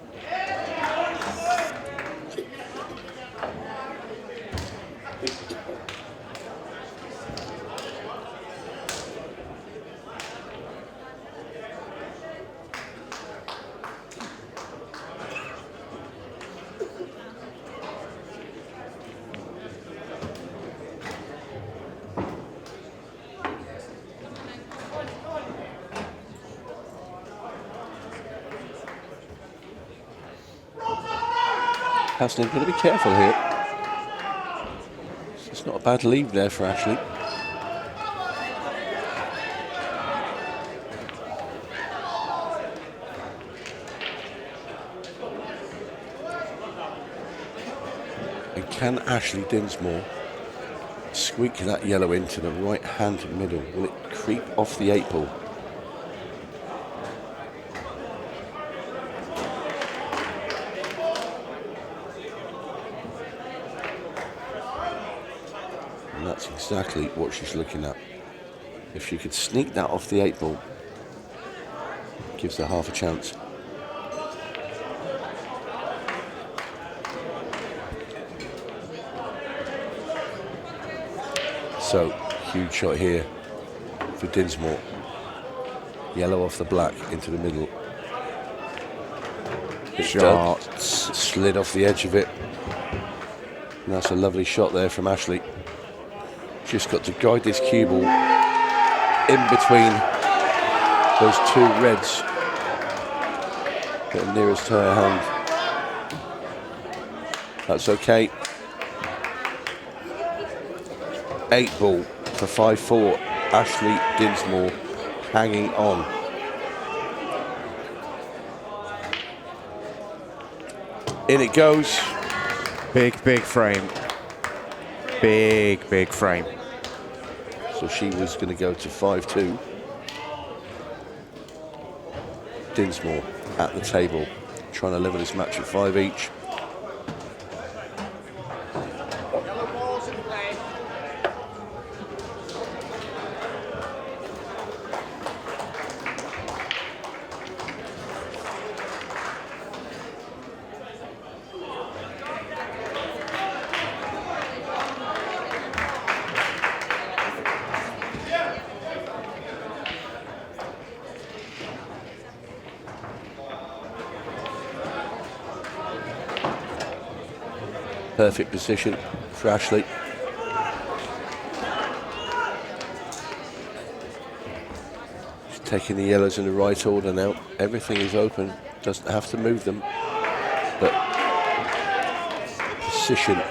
Tasneem, got to be careful here. It's not a bad lead there for Ashleigh. And can Ashleigh Dinsmore squeak that yellow into the right hand middle? Will it creep off the 8-ball? Exactly what she's looking at. If she could sneak that off the 8 ball, gives her half a chance. So, huge shot here for Dinsmore. Yellow off the black into the middle. Shots. Slid off the edge of it. And that's a lovely shot there from Ashleigh. Just got to guide this cue ball in between those 2 reds. Get nearest to her hand. That's okay. 8 ball for 5-4. Ashleigh Dinsmore hanging on. In it goes. Big frame. Big frame. So she was going to go to 5-2. Dinsmore at the table, trying to level this match at 5 each. Yellow balls in play. Perfect position for Ashleigh. She's taking the yellows in the right order now. Everything is open, doesn't have to move them, but position,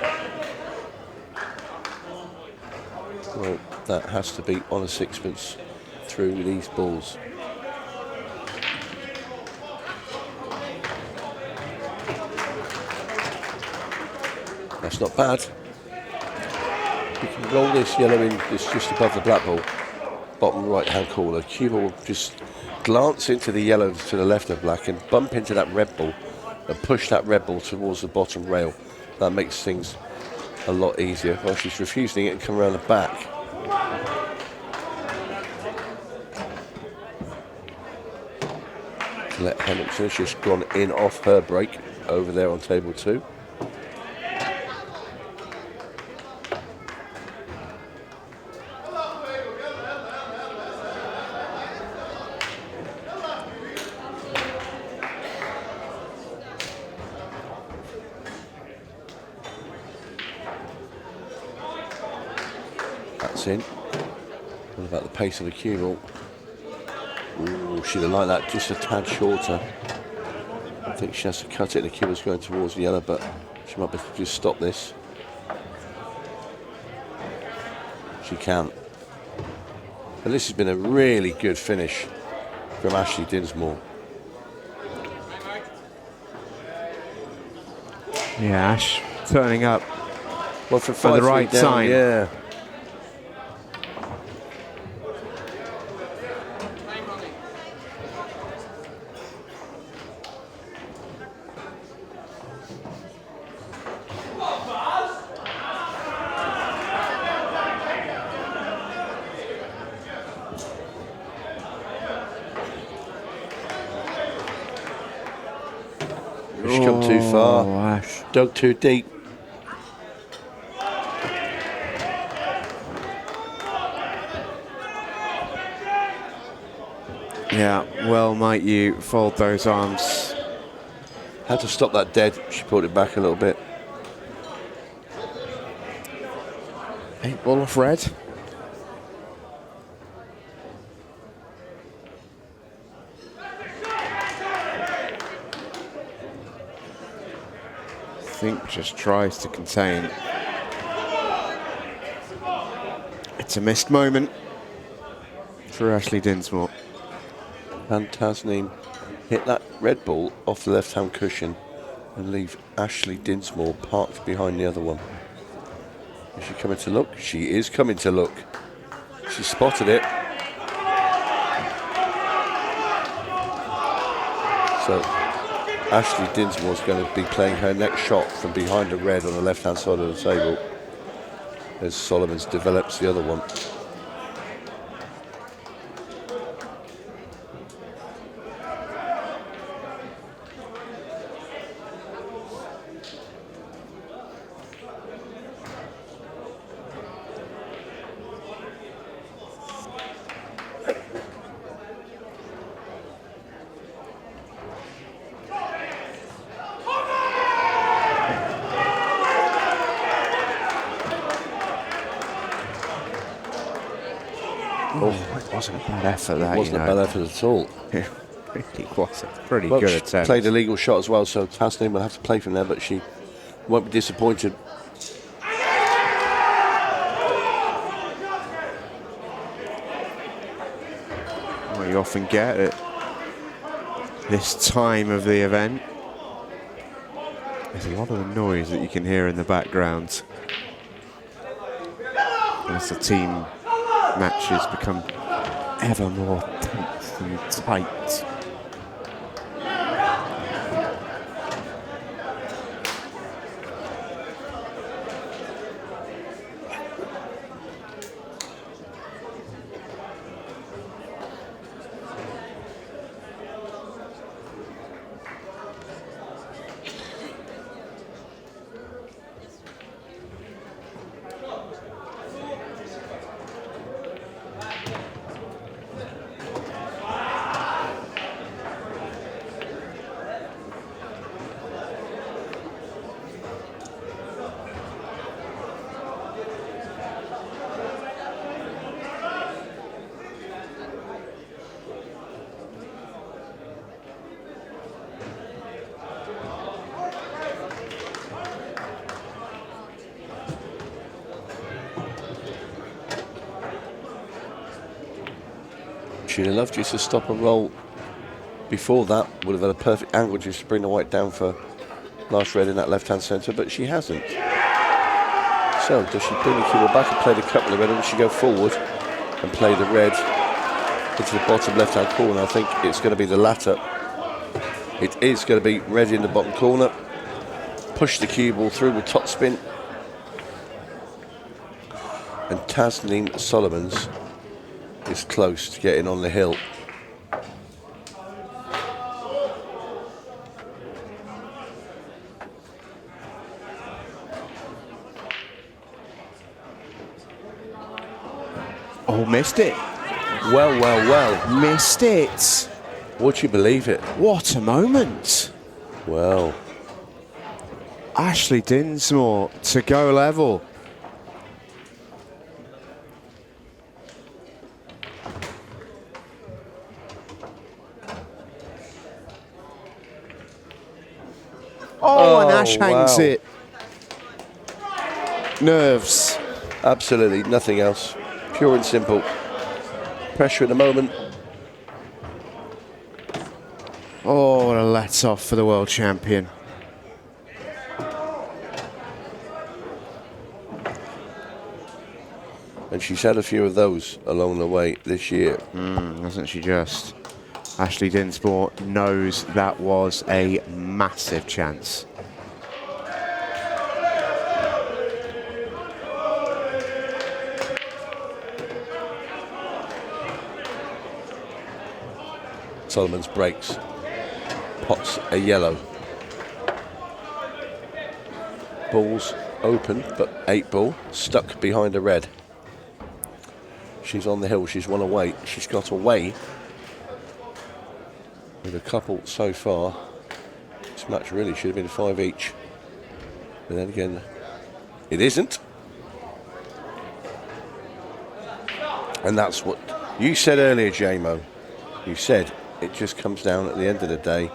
well, that has to be on a 6pence through these balls. That's not bad. You can roll this yellow in, it's just above the black ball, bottom right hand corner. Cue ball will just glance into the yellow to the left of black and bump into that red ball and push that red ball towards the bottom rail. That makes things a lot easier. Well, she's refusing it and come around the back. Let Henriksen's just gone in off her break over there on table 2. In. What about the pace of the cue ball? Ooh, she'd have liked that just a tad shorter. I think she has to cut it. The cue ball's going towards the yellow, but she might be able to just stop this. She can. And this has been a really good finish from Ashleigh Dinsmore. Yeah, Ash turning up Well, for the right down, sign. Yeah. She's come too far, Ash. dug too deep. Yeah, well might you fold those arms. Had to stop that dead. She pulled it back a little bit. 8 ball off red. I think just tries to contain. It's a missed moment for Ashleigh Dinsmore. And Tasneem hit that red ball off the left-hand cushion and leave Ashleigh Dinsmore parked behind the other one. Is she coming to look? She is coming to look. She spotted it. So Ashleigh Dinsmore is going to be playing her next shot from behind the red on the left-hand side of the table as Solomons develops the other one. Oh, it wasn't a bad effort, that, It wasn't a bad effort at all. It really was a pretty Well, good she attempt. played a legal shot as well, so Tasneem will have to play from there, but she won't be disappointed. Well, you often get it this time of the event. There's a lot of the noise that you can hear in the background as the team matches become ever more tense and tight. She'd have loved just to stop a roll before that. Would have had a perfect angle just to bring the white down for last red in that left-hand centre, but she hasn't. So does she bring the keyboard back and play the couple of red, or does she go forward and play the red into the bottom left-hand corner? I think it's going to be the latter. It is going to be red in the bottom corner. Push the cue ball through with top spin. And Tasneem Solomons is close to getting on the hill. Oh, missed it. Well, well, well. Missed it. Would you believe it? What a moment. Well. Ashleigh Dinsmore to go level. Oh, and Ash hangs wow. it. Nerves. Absolutely nothing else. Pure and simple. Pressure at the moment. Oh, what a let off for the world champion. And she's had a few of those along the way this year. Hasn't she just? Ashleigh Dinsmore knows that was a massive chance. Solomons breaks. Pots a yellow. Ball's open, but 8-ball stuck behind a red. She's on the hill, she's won away. She's got away with a couple so far. This match really should have been 5 each. But then again, it isn't. And that's what you said earlier, J-Mo. You said it just comes down at the end of the day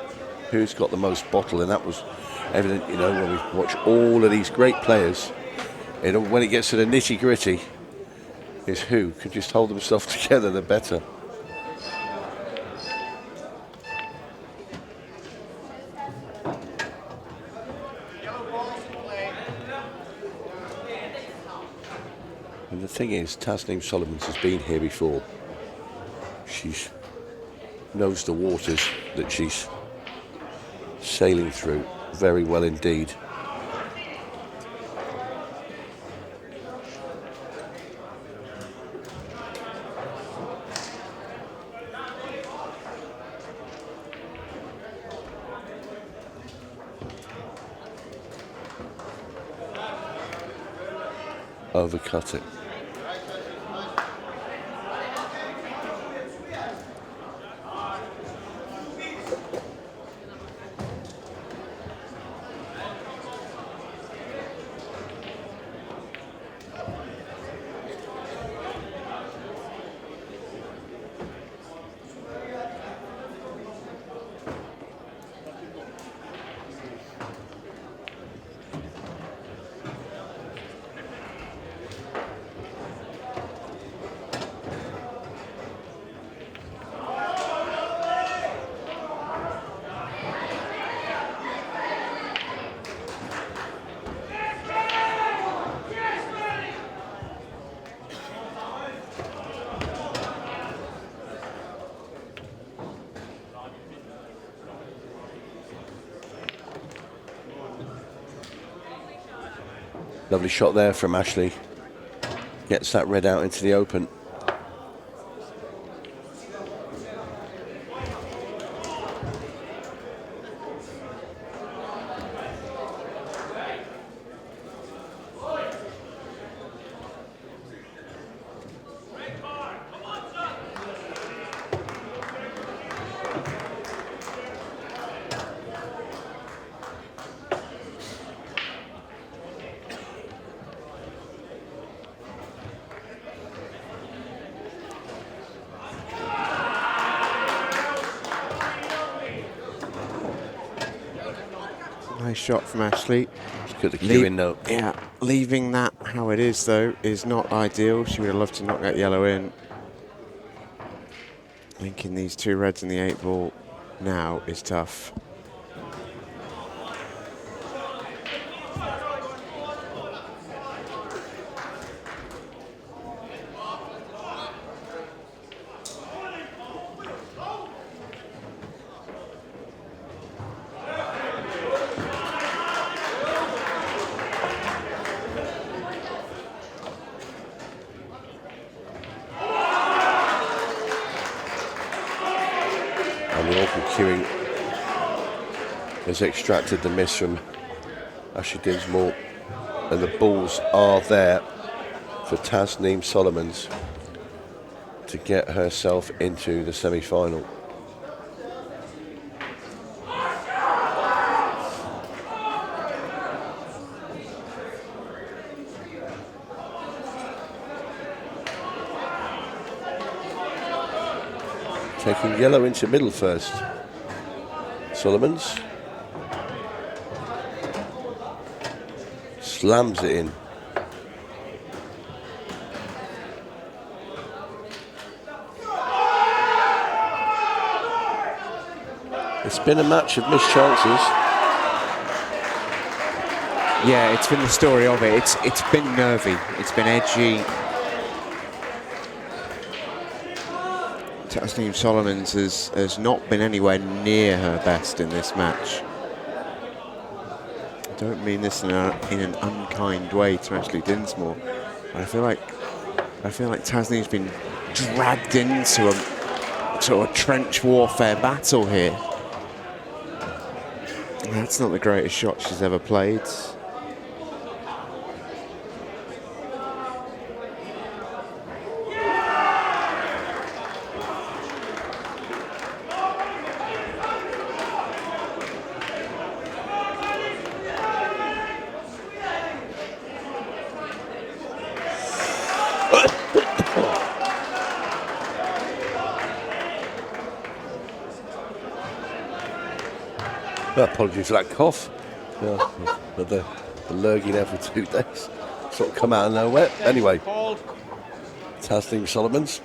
who's got the most bottle, and that was evident, you know, when we watch all of these great players. When it gets to the nitty-gritty, is who can just hold themselves together the better. And the thing is, Tasneem Solomons has been here before. She knows the waters that she's sailing through very well indeed. Overcut it. Lovely shot there from Ashleigh. Gets that red out into the open. Nice shot from Ashleigh. Just got the cue in though. Yeah, leaving that how it is though is not ideal. She would have loved to knock that yellow in. Linking these two reds in the 8-ball now is tough. 𝗍𝗃𝗃 has extracted the miss from Ashleigh Dinsmore, and the balls are there for Tasneem Solomons to get herself into the semi-final. Taking yellow into middle first. Solomons slams it in. It's been a match of missed chances. Yeah, it's been the story of it. It's been nervy. It's been edgy. Tasneem Solomons has not been anywhere near her best in this match. I don't mean this in an unkind way to Ashleigh Dinsmore, but I feel like Tasneem's been dragged into a sort of trench warfare battle here. And that's not the greatest shot she's ever played. Apologies for that cough. Yeah, but the lurgy now for 2 days. Sort of come out of nowhere. Anyway, Tasneem Solomons.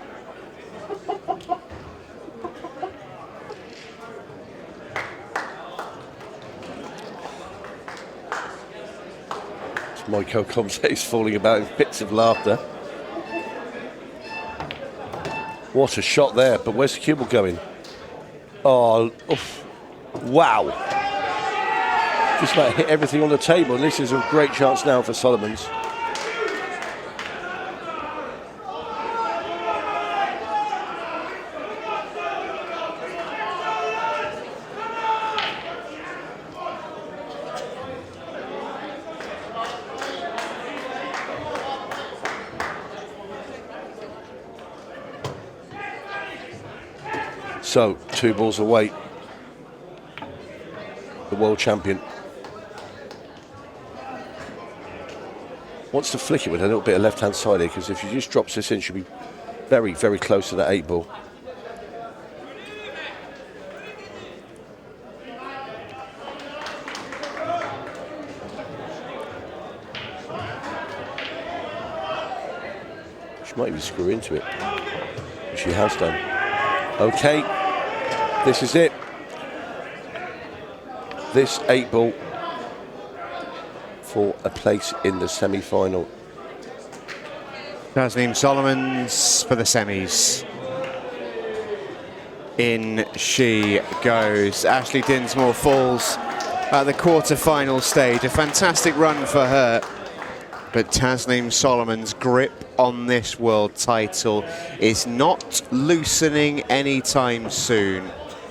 𝗕𝗃𝗃𝗵𝗁 is falling about in fits of laughter. What a shot there, but where's the cue ball going? Oh, oof. Wow. Just about hit everything on the table, and this is a great chance now for Solomons. So, 2 balls away. The world champion wants to flick it with a little bit of left-hand side here, because if she just drops this in, she'll be very, very close to that 8-ball. She might even screw into it. She has done. Okay, this is it. This 8-ball for a place in the semi-final. Tasneem Solomons for the semis. In she goes. Ashleigh Dinsmore falls at the quarter-final stage. A fantastic run for her. But Tasneem Solomon's grip on this world title is not loosening anytime soon.